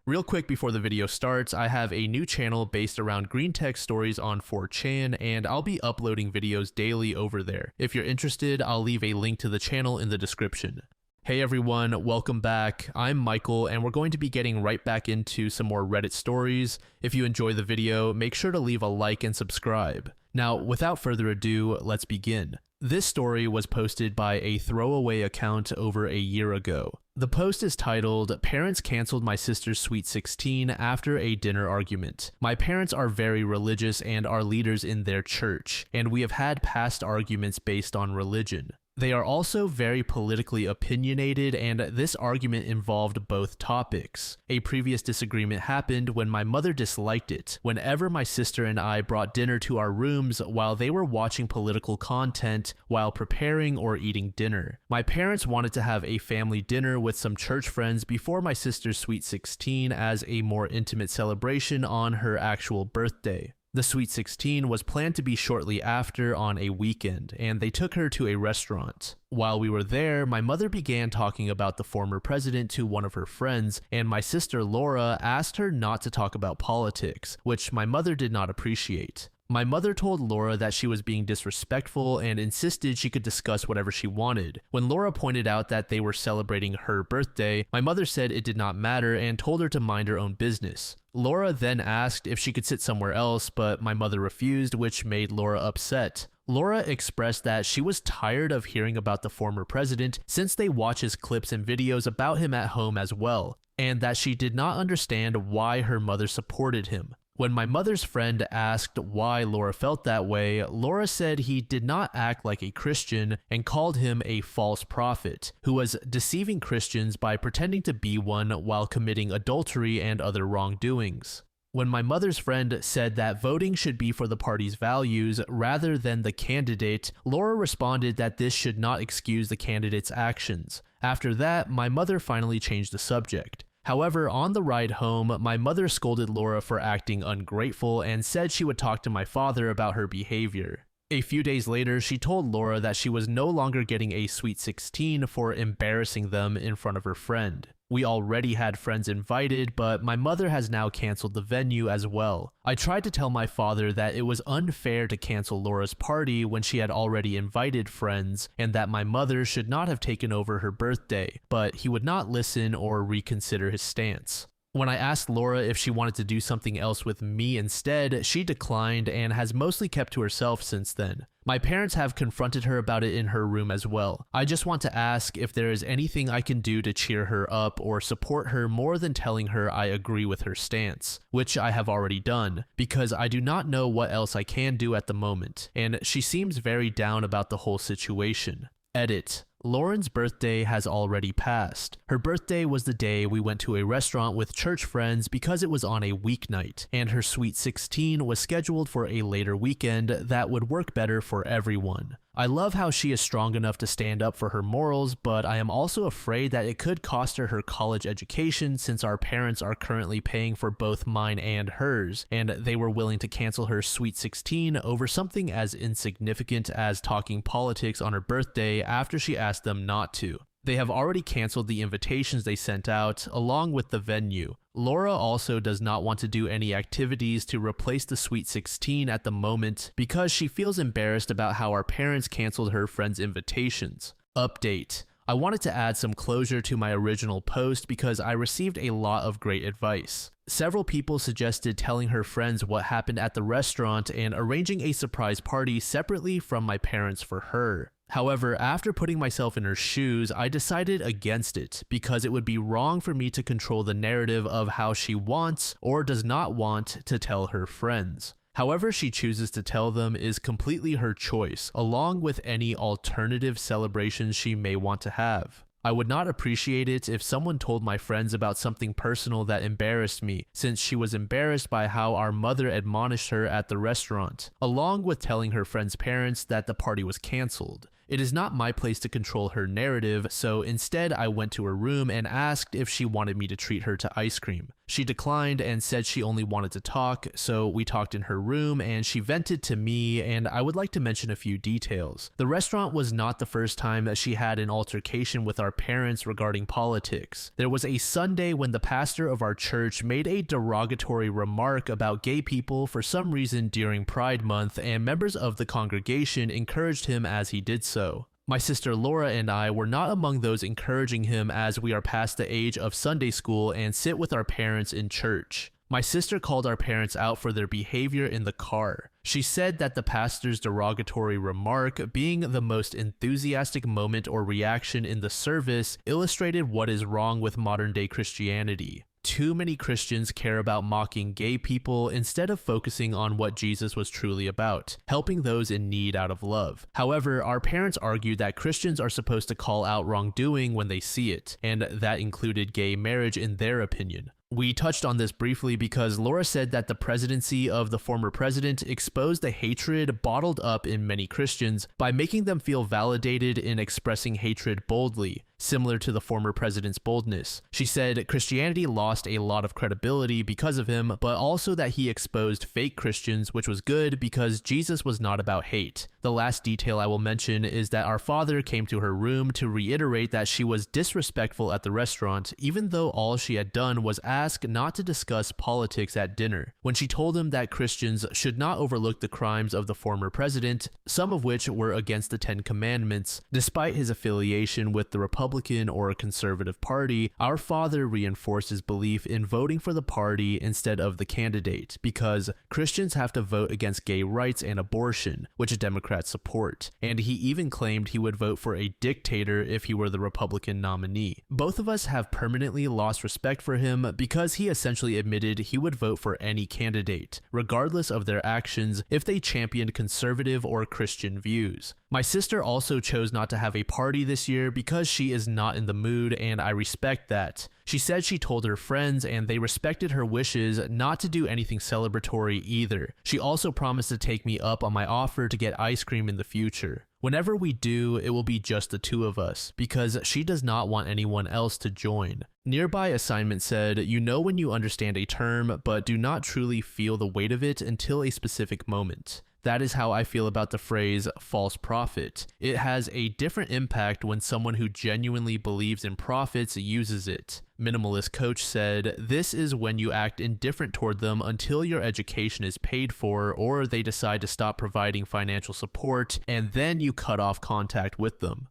Real quick before the video starts, I have a new channel based around green text stories on 4chan, and I'll be uploading videos daily over there. If you're interested, I'll leave a link to the channel in the description. Hey everyone, welcome back. I'm Michael, and we're going to be getting right back into some more Reddit stories. If you enjoy the video, make sure to leave a like and subscribe. Now, without further ado, let's begin. This story was posted by a throwaway account over a year ago. The post is titled, "Parents Canceled My Sister's Sweet 16 After a Dinner Argument. My parents are very religious and are leaders in their church, and we have had past arguments based on religion. They are also very politically opinionated, and this argument involved both topics. A previous disagreement happened when my mother disliked it whenever my sister and I brought dinner to our rooms while they were watching political content while preparing or eating dinner. My parents wanted to have a family dinner with some church friends before my sister's Sweet 16 as a more intimate celebration on her actual birthday. The Sweet 16 was planned to be shortly after on a weekend, and they took her to a restaurant. While we were there, my mother began talking about the former president to one of her friends, and my sister Laura asked her not to talk about politics, which my mother did not appreciate. My mother told Laura that she was being disrespectful and insisted she could discuss whatever she wanted. When Laura pointed out that they were celebrating her birthday, my mother said it did not matter and told her to mind her own business. Laura then asked if she could sit somewhere else, but my mother refused, which made Laura upset. Laura expressed that she was tired of hearing about the former president since they watch his clips and videos about him at home as well, and that she did not understand why her mother supported him. When my mother's friend asked why Laura felt that way, Laura said he did not act like a Christian and called him a false prophet, who was deceiving Christians by pretending to be one while committing adultery and other wrongdoings. When my mother's friend said that voting should be for the party's values rather than the candidate, Laura responded that this should not excuse the candidate's actions. After that, my mother finally changed the subject. However, on the ride home, my mother scolded Laura for acting ungrateful and said she would talk to my father about her behavior. A few days later, she told Laura that she was no longer getting a Sweet 16 for embarrassing them in front of her friend. We already had friends invited, but my mother has now canceled the venue as well. I tried to tell my father that it was unfair to cancel Laura's party when she had already invited friends, and that my mother should not have taken over her birthday, but he would not listen or reconsider his stance. When I asked Laura if she wanted to do something else with me instead, she declined and has mostly kept to herself since then. My parents have confronted her about it in her room as well. I just want to ask if there is anything I can do to cheer her up or support her more than telling her I agree with her stance, which I have already done, because I do not know what else I can do at the moment, and she seems very down about the whole situation. Edit. Lauren's birthday has already passed. Her birthday was the day we went to a restaurant with church friends because it was on a weeknight, and her Sweet 16 was scheduled for a later weekend that would work better for everyone. I love how she is strong enough to stand up for her morals, but I am also afraid that it could cost her her college education since our parents are currently paying for both mine and hers, and they were willing to cancel her Sweet 16 over something as insignificant as talking politics on her birthday after she asked them not to. They have already canceled the invitations they sent out, along with the venue. Laura also does not want to do any activities to replace the Sweet 16 at the moment because she feels embarrassed about how our parents canceled her friends' invitations. Update. I wanted to add some closure to my original post because I received a lot of great advice. Several people suggested telling her friends what happened at the restaurant and arranging a surprise party separately from my parents for her. However, after putting myself in her shoes, I decided against it because it would be wrong for me to control the narrative of how she wants or does not want to tell her friends. However she chooses to tell them is completely her choice, along with any alternative celebrations she may want to have. I would not appreciate it if someone told my friends about something personal that embarrassed me, since she was embarrassed by how our mother admonished her at the restaurant, along with telling her friends' parents that the party was canceled. It is not my place to control her narrative, so instead I went to her room and asked if she wanted me to treat her to ice cream. She declined and said she only wanted to talk, so we talked in her room and she vented to me, and I would like to mention a few details. The restaurant was not the first time that she had an altercation with our parents regarding politics. There was a Sunday when the pastor of our church made a derogatory remark about gay people for some reason during Pride Month, and members of the congregation encouraged him as he did so. My sister Laura and I were not among those encouraging him, as we are past the age of Sunday school and sit with our parents in church. My sister called our parents out for their behavior in the car. She said that the pastor's derogatory remark, being the most enthusiastic moment or reaction in the service, illustrated what is wrong with modern-day Christianity. Too many Christians care about mocking gay people instead of focusing on what Jesus was truly about, helping those in need out of love. However, our parents argued that Christians are supposed to call out wrongdoing when they see it, and that included gay marriage in their opinion. We touched on this briefly because Laura said that the presidency of the former president exposed the hatred bottled up in many Christians by making them feel validated in expressing hatred boldly, similar to the former president's boldness. She said Christianity lost a lot of credibility because of him, but also that he exposed fake Christians, which was good because Jesus was not about hate. The last detail I will mention is that our father came to her room to reiterate that she was disrespectful at the restaurant, even though all she had done was ask not to discuss politics at dinner. When she told him that Christians should not overlook the crimes of the former president, some of which were against the Ten Commandments, despite his affiliation with the Republican or Conservative Party, our father reinforced his belief in voting for the party instead of the candidate, because Christians have to vote against gay rights and abortion, which Democrats support, and he even claimed he would vote for a dictator if he were the Republican nominee. Both of us have permanently lost respect for him because he essentially admitted he would vote for any candidate, regardless of their actions, if they championed conservative or Christian views. My sister also chose not to have a party this year because she is not in the mood, and I respect that. She said she told her friends and they respected her wishes not to do anything celebratory either. She also promised to take me up on my offer to get ice cream in the future. Whenever we do, it will be just the two of us, because she does not want anyone else to join. Nearby assignment said, you know when you understand a term, but do not truly feel the weight of it until a specific moment. That is how I feel about the phrase false prophet. It has a different impact when someone who genuinely believes in prophets uses it. Minimalist Coach said, this is when you act indifferent toward them until your education is paid for or they decide to stop providing financial support, and then you cut off contact with them.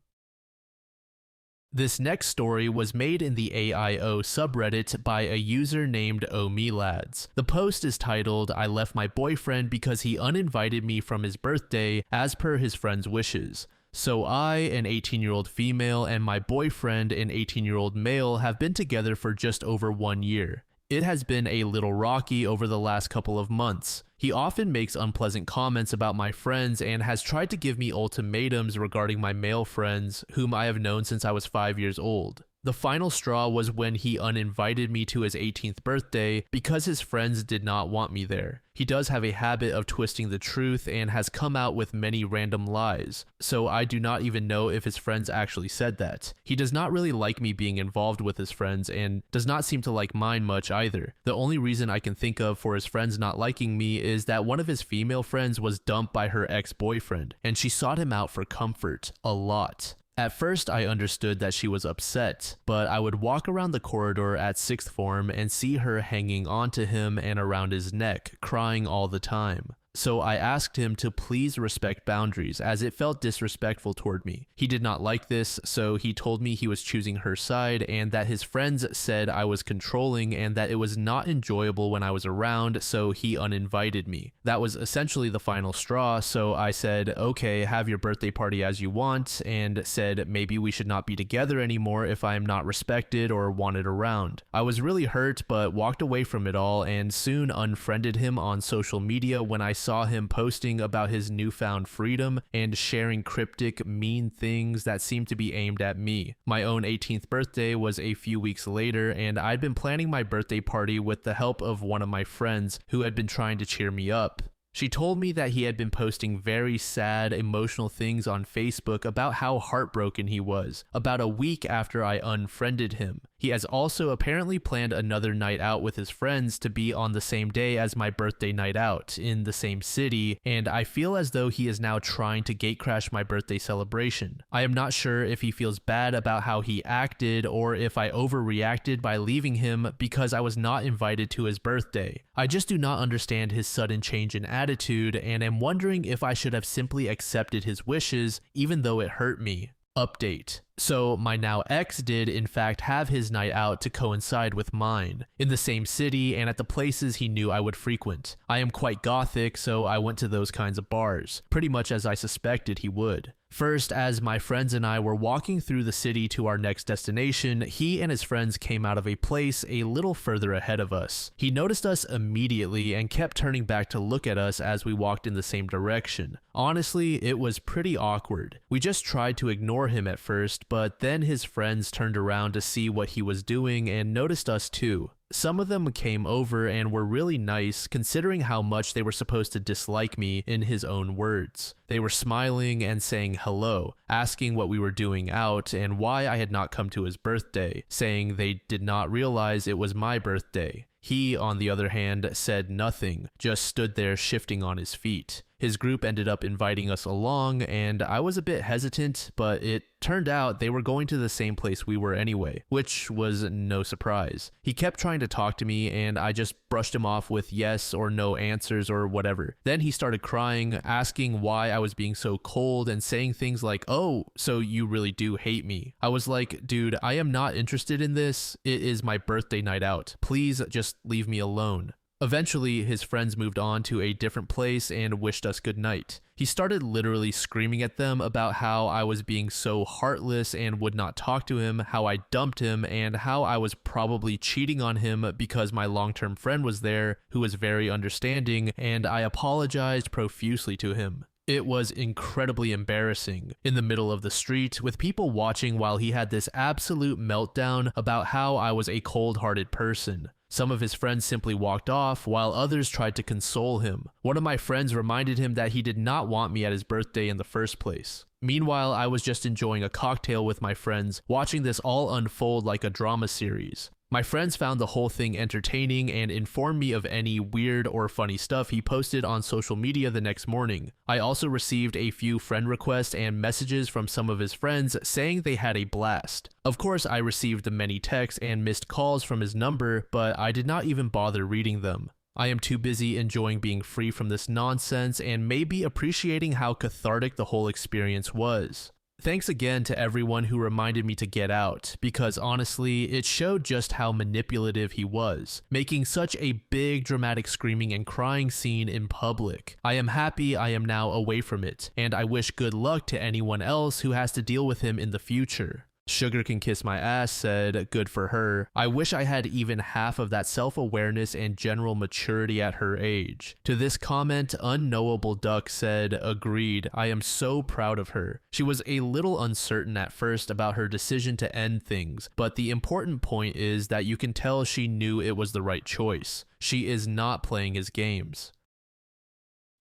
This next story was made in the AIO subreddit by a user named OhMeLads. The post is titled, I left my boyfriend because he uninvited me from his birthday as per his friend's wishes. So I, an 18-year-old female, and my boyfriend, an 18-year-old male, have been together for just over 1 year. It has been a little rocky over the last couple of months. He often makes unpleasant comments about my friends and has tried to give me ultimatums regarding my male friends, whom I have known since I was 5 years old. The final straw was when he uninvited me to his 18th birthday because his friends did not want me there. He does have a habit of twisting the truth and has come out with many random lies, so I do not even know if his friends actually said that. He does not really like me being involved with his friends and does not seem to like mine much either. The only reason I can think of for his friends not liking me is that one of his female friends was dumped by her ex-boyfriend, and she sought him out for comfort, a lot. At first, I understood that she was upset, but I would walk around the corridor at 6th form and see her hanging onto him and around his neck, crying all the time. So I asked him to please respect boundaries, as it felt disrespectful toward me. He did not like this, so he told me he was choosing her side and that his friends said I was controlling and that it was not enjoyable when I was around, so he uninvited me. That was essentially the final straw, so I said, okay, have your birthday party as you want, and said maybe we should not be together anymore if I am not respected or wanted around. I was really hurt, but walked away from it all and soon unfriended him on social media when I saw him posting about his newfound freedom and sharing cryptic, mean things that seemed to be aimed at me. My own 18th birthday was a few weeks later, and I'd been planning my birthday party with the help of one of my friends who had been trying to cheer me up. She told me that he had been posting very sad, emotional things on Facebook about how heartbroken he was, about a week after I unfriended him. He has also apparently planned another night out with his friends to be on the same day as my birthday night out in the same city, and I feel as though he is now trying to gatecrash my birthday celebration. I am not sure if he feels bad about how he acted or if I overreacted by leaving him because I was not invited to his birthday. I just do not understand his sudden change in attitude and am wondering if I should have simply accepted his wishes even though it hurt me. Update. So my now ex did in fact have his night out to coincide with mine, in the same city and at the places he knew I would frequent. I am quite gothic, so I went to those kinds of bars, pretty much as I suspected he would. First, as my friends and I were walking through the city to our next destination, he and his friends came out of a place a little further ahead of us. He noticed us immediately and kept turning back to look at us as we walked in the same direction. Honestly, it was pretty awkward. We just tried to ignore him at first, but then his friends turned around to see what he was doing and noticed us too. Some of them came over and were really nice considering how much they were supposed to dislike me in his own words. They were smiling and saying hello, asking what we were doing out and why I had not come to his birthday, saying they did not realize it was my birthday. He, on the other hand, said nothing, just stood there shifting on his feet. His group ended up inviting us along, and I was a bit hesitant, but it turned out they were going to the same place we were anyway, which was no surprise. He kept trying to talk to me, and I just brushed him off with yes or no answers or whatever. Then he started crying, asking why I was being so cold and saying things like, "Oh, so you really do hate me." I was like, dude, I am not interested in this. It is my birthday night out. Please just leave me alone. Eventually, his friends moved on to a different place and wished us good night. He started literally screaming at them about how I was being so heartless and would not talk to him, how I dumped him, and how I was probably cheating on him because my long-term friend was there, who was very understanding, and I apologized profusely to him. It was incredibly embarrassing, in the middle of the street, with people watching while he had this absolute meltdown about how I was a cold-hearted person. Some of his friends simply walked off, while others tried to console him. One of my friends reminded him that he did not want me at his birthday in the first place. Meanwhile, I was just enjoying a cocktail with my friends, watching this all unfold like a drama series. My friends found the whole thing entertaining and informed me of any weird or funny stuff he posted on social media the next morning. I also received a few friend requests and messages from some of his friends saying they had a blast. Of course, I received the many texts and missed calls from his number, but I did not even bother reading them. I am too busy enjoying being free from this nonsense and maybe appreciating how cathartic the whole experience was. Thanks again to everyone who reminded me to get out, because honestly, it showed just how manipulative he was, making such a big dramatic screaming and crying scene in public. I am happy I am now away from it, and I wish good luck to anyone else who has to deal with him in the future. Sugar Can Kiss My Ass said, good for her. I wish I had even half of that self-awareness and general maturity at her age. To this comment, Unknowable Duck said, agreed, I am so proud of her. She was a little uncertain at first about her decision to end things, but the important point is that you can tell she knew it was the right choice. She is not playing his games.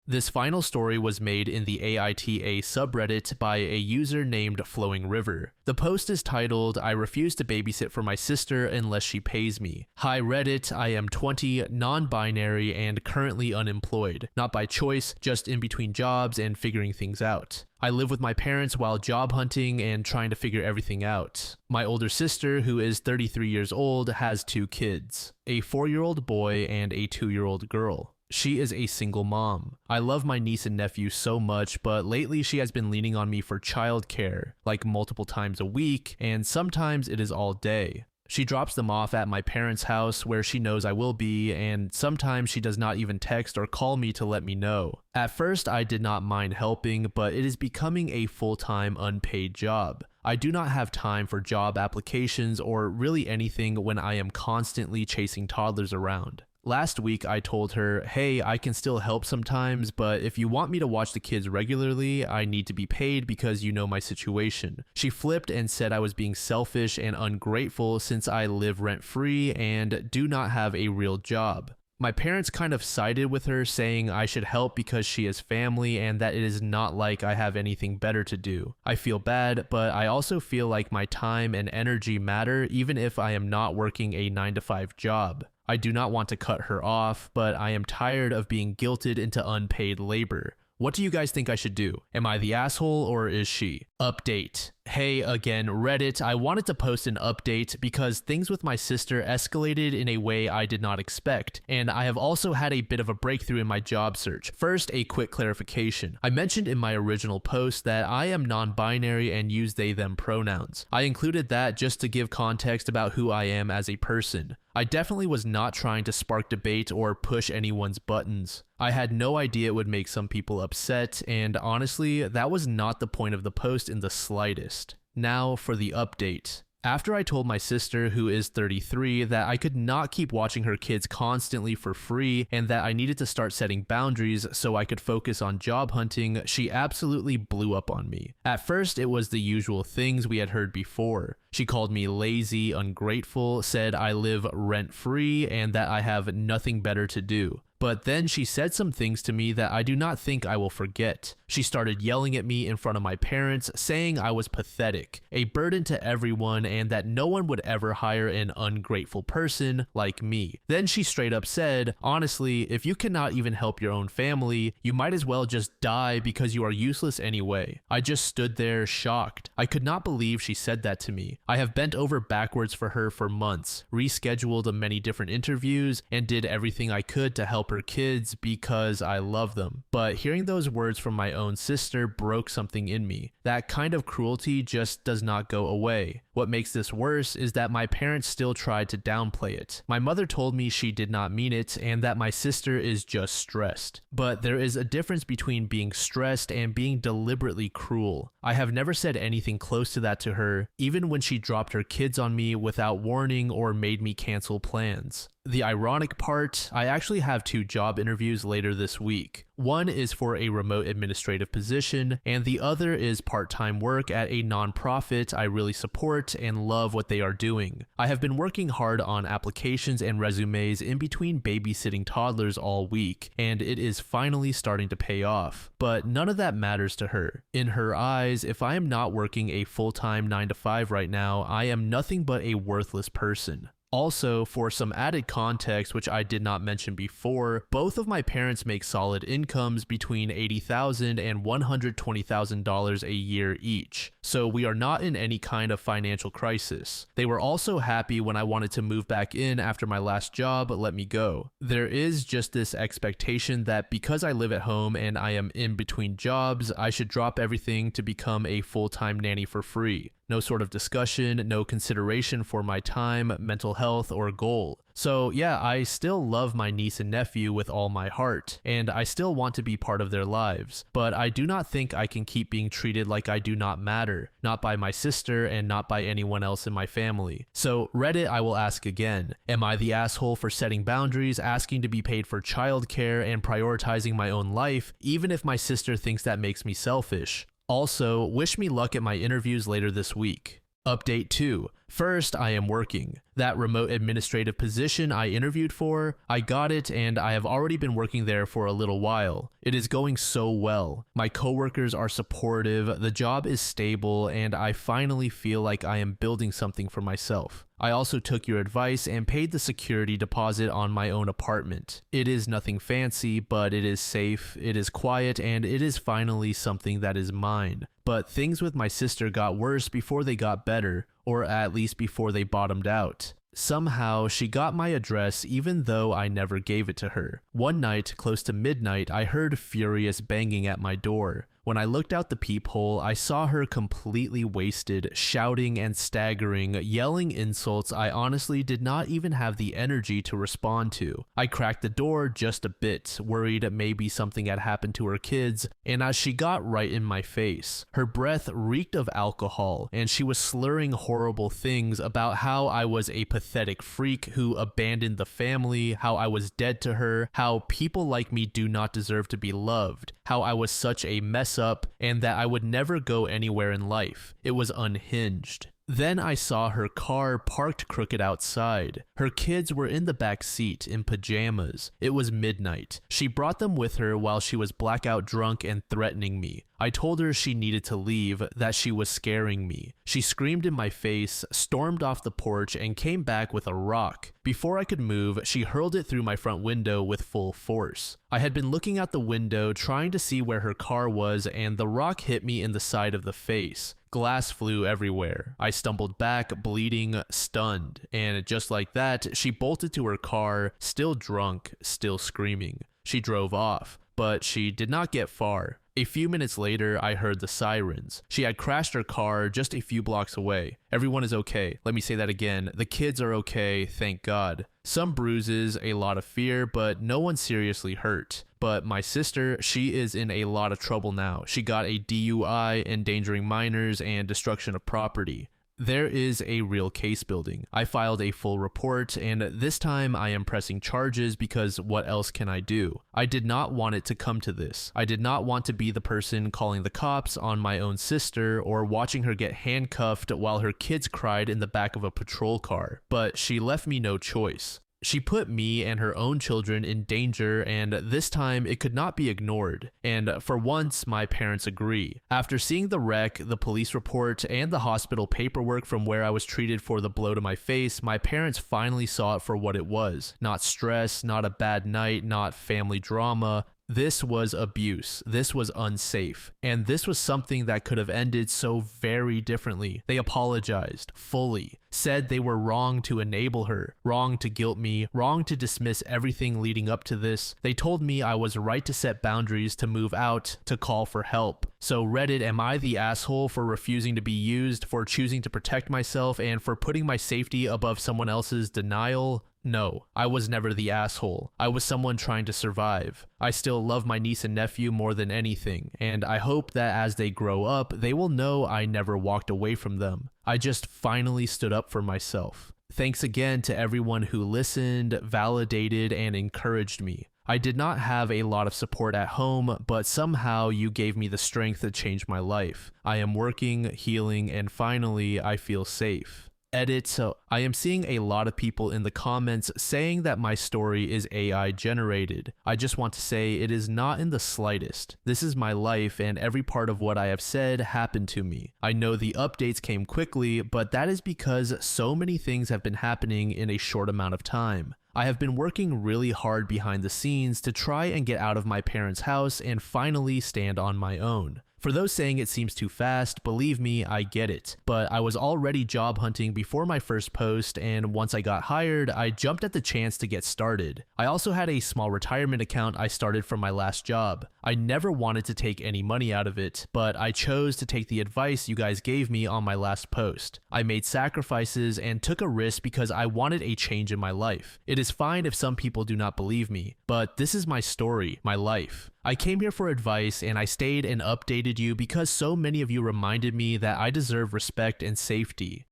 This final story was made in the AITA subreddit by a user named Flowing River. The post is titled, I refuse to babysit for my sister unless she pays me. Hi Reddit, I am 20, non-binary, and currently unemployed. Not by choice, just in between jobs and figuring things out. I live with my parents while job hunting and trying to figure everything out. My older sister, who is 33 years old, has 2 kids, a 4-year-old boy and a 2-year-old girl. She is a single mom. I love my niece and nephew so much, but lately she has been leaning on me for childcare, like multiple times a week, and sometimes it is all day. She drops them off at my parents' house where she knows I will be, and sometimes she does not even text or call me to let me know. At first, I did not mind helping, but it is becoming a full-time unpaid job. I do not have time for job applications or really anything when I am constantly chasing toddlers around. Last week, I told her, hey, I can still help sometimes, but if you want me to watch the kids regularly, I need to be paid because you know my situation. She flipped and said I was being selfish and ungrateful since I live rent-free and do not have a real job. My parents kind of sided with her, saying I should help because she has family and that it is not like I have anything better to do. I feel bad, but I also feel like my time and energy matter even if I am not working a 9-to-5 job. I do not want to cut her off, but I am tired of being guilted into unpaid labor. What do you guys think I should do? Am I the asshole or is she? Update. Hey again, Reddit. I wanted to post an update because things with my sister escalated in a way I did not expect, and I have also had a bit of a breakthrough in my job search. First, a quick clarification. I mentioned in my original post that I am non-binary and use they them pronouns. I included that just to give context about who I am as a person. I definitely was not trying to spark debate or push anyone's buttons. I had no idea it would make some people upset, and honestly, that was not the point of the post in the slightest. Now for the update. After I told my sister, who is 33, that I could not keep watching her kids constantly for free and that I needed to start setting boundaries so I could focus on job hunting, she absolutely blew up on me. At first, it was the usual things we had heard before. She called me lazy, ungrateful, said I live rent-free, and that I have nothing better to do. But then she said some things to me that I do not think I will forget. She started yelling at me in front of my parents, saying I was pathetic, a burden to everyone, and that no one would ever hire an ungrateful person like me. Then she straight up said, honestly, if you cannot even help your own family, you might as well just die because you are useless anyway. I just stood there shocked. I could not believe she said that to me. I have bent over backwards for her for months, rescheduled many different interviews, and did everything I could to help her kids because I love them. But hearing those words from my own sister broke something in me. That kind of cruelty just does not go away. What makes this worse is that my parents still tried to downplay it. My mother told me she did not mean it and that my sister is just stressed. But there is a difference between being stressed and being deliberately cruel. I have never said anything close to that to her, even when she dropped her kids on me without warning or made me cancel plans. The ironic part, I actually have 2 job interviews later this week. One is for a remote administrative position, and the other is part-time work at a nonprofit I really support and love what they are doing. I have been working hard on applications and resumes in between babysitting toddlers all week, and it is finally starting to pay off. But none of that matters to her. In her eyes, if I am not working a full-time 9-to-5 right now, I am nothing but a worthless person. Also, for some added context, which I did not mention before, both of my parents make solid incomes between $80,000 and $120,000 a year each, so we are not in any kind of financial crisis. They were also happy when I wanted to move back in after my last job let me go. There is just this expectation that because I live at home and I am in between jobs, I should drop everything to become a full-time nanny for free. No sort of discussion, no consideration for my time, mental health, or goal. So yeah, I still love my niece and nephew with all my heart, and I still want to be part of their lives, but I do not think I can keep being treated like I do not matter, not by my sister and not by anyone else in my family. So Reddit, I will ask again, am I the asshole for setting boundaries, asking to be paid for childcare, and prioritizing my own life, even if my sister thinks that makes me selfish? Also, wish me luck at my interviews later this week. Update 2. First, I am working. That remote administrative position I interviewed for, I got it and I have already been working there for a little while. It is going so well. My coworkers are supportive, the job is stable, and I finally feel like I am building something for myself. I also took your advice and paid the security deposit on my own apartment. It is nothing fancy, but it is safe, it is quiet, and it is finally something that is mine. But things with my sister got worse before they got better, or at least before they bottomed out. Somehow, she got my address even though I never gave it to her. One night, close to midnight, I heard furious banging at my door. When I looked out the peephole, I saw her completely wasted, shouting and staggering, yelling insults I honestly did not even have the energy to respond to. I cracked the door just a bit, worried maybe something had happened to her kids, and as she got right in my face, her breath reeked of alcohol, and she was slurring horrible things about how I was a pathetic freak who abandoned the family, how I was dead to her, how people like me do not deserve to be loved, how I was such a mess up, and that I would never go anywhere in life. It was unhinged. Then I saw her car parked crooked outside. Her kids were in the back seat in pajamas. It was midnight. She brought them with her while she was blackout drunk and threatening me. I told her she needed to leave, that she was scaring me. She screamed in my face, stormed off the porch, and came back with a rock. Before I could move, she hurled it through my front window with full force. I had been looking out the window trying to see where her car was, and the rock hit me in the side of the face. Glass flew everywhere. I stumbled back, bleeding, stunned, and just like that, she bolted to her car, still drunk, still screaming. She drove off, but she did not get far. A few minutes later, I heard the sirens. She had crashed her car just a few blocks away. Everyone is okay. Let me say that again. The kids are okay, thank God. Some bruises, a lot of fear, but no one seriously hurt. But my sister, she is in a lot of trouble now. She got a DUI, endangering minors, and destruction of property. There is a real case building. I filed a full report, and this time I am pressing charges because what else can I do? I did not want it to come to this. I did not want to be the person calling the cops on my own sister or watching her get handcuffed while her kids cried in the back of a patrol car, but she left me no choice. She put me and her own children in danger, and this time it could not be ignored. And for once, my parents agree. After seeing the wreck, the police report, and the hospital paperwork from where I was treated for the blow to my face, my parents finally saw it for what it was. Not stress, not a bad night, not family drama. This was abuse. This was unsafe. And this was something that could have ended so very differently. They apologized fully, said they were wrong to enable her, wrong to guilt me, wrong to dismiss everything leading up to this. They told me I was right to set boundaries, to move out, to call for help. So Reddit, am I the asshole for refusing to be used, for choosing to protect myself, and for putting my safety above someone else's denial? No, I was never the asshole. I was someone trying to survive. I still love my niece and nephew more than anything, and I hope that as they grow up, they will know I never walked away from them. I just finally stood up for myself. Thanks again to everyone who listened, validated, and encouraged me. I did not have a lot of support at home, but somehow you gave me the strength to change my life. I am working, healing, and finally, I feel safe. Edit, so I am seeing a lot of people in the comments saying that my story is AI generated. I just want to say it is not in the slightest. This is my life, and every part of what I have said happened to me. I know the updates came quickly, but that is because so many things have been happening in a short amount of time. I have been working really hard behind the scenes to try and get out of my parents' house and finally stand on my own. For those saying it seems too fast, believe me, I get it. But I was already job hunting before my first post, and once I got hired, I jumped at the chance to get started. I also had a small retirement account I started from my last job. I never wanted to take any money out of it, but I chose to take the advice you guys gave me on my last post. I made sacrifices and took a risk because I wanted a change in my life. It is fine if some people do not believe me, but this is my story, my life. I came here for advice, and I stayed and updated you because so many of you reminded me that I deserve respect and safety.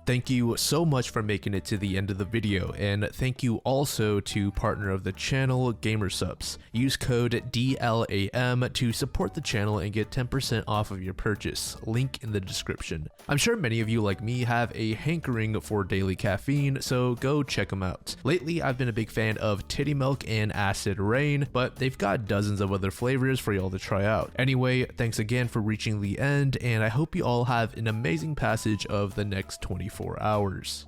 Thank you so much for making it to the end of the video, and thank you also to partner of the channel, Gamersubs. Use code DLAM to support the channel and get 10% off of your purchase, link in the description. I'm sure many of you like me have a hankering for daily caffeine, so go check them out. Lately, I've been a big fan of Titty Milk and Acid Rain, but they've got dozens of other flavors for y'all to try out. Anyway, thanks again for reaching the end, and I hope you all have an amazing passage of the next 24 hours.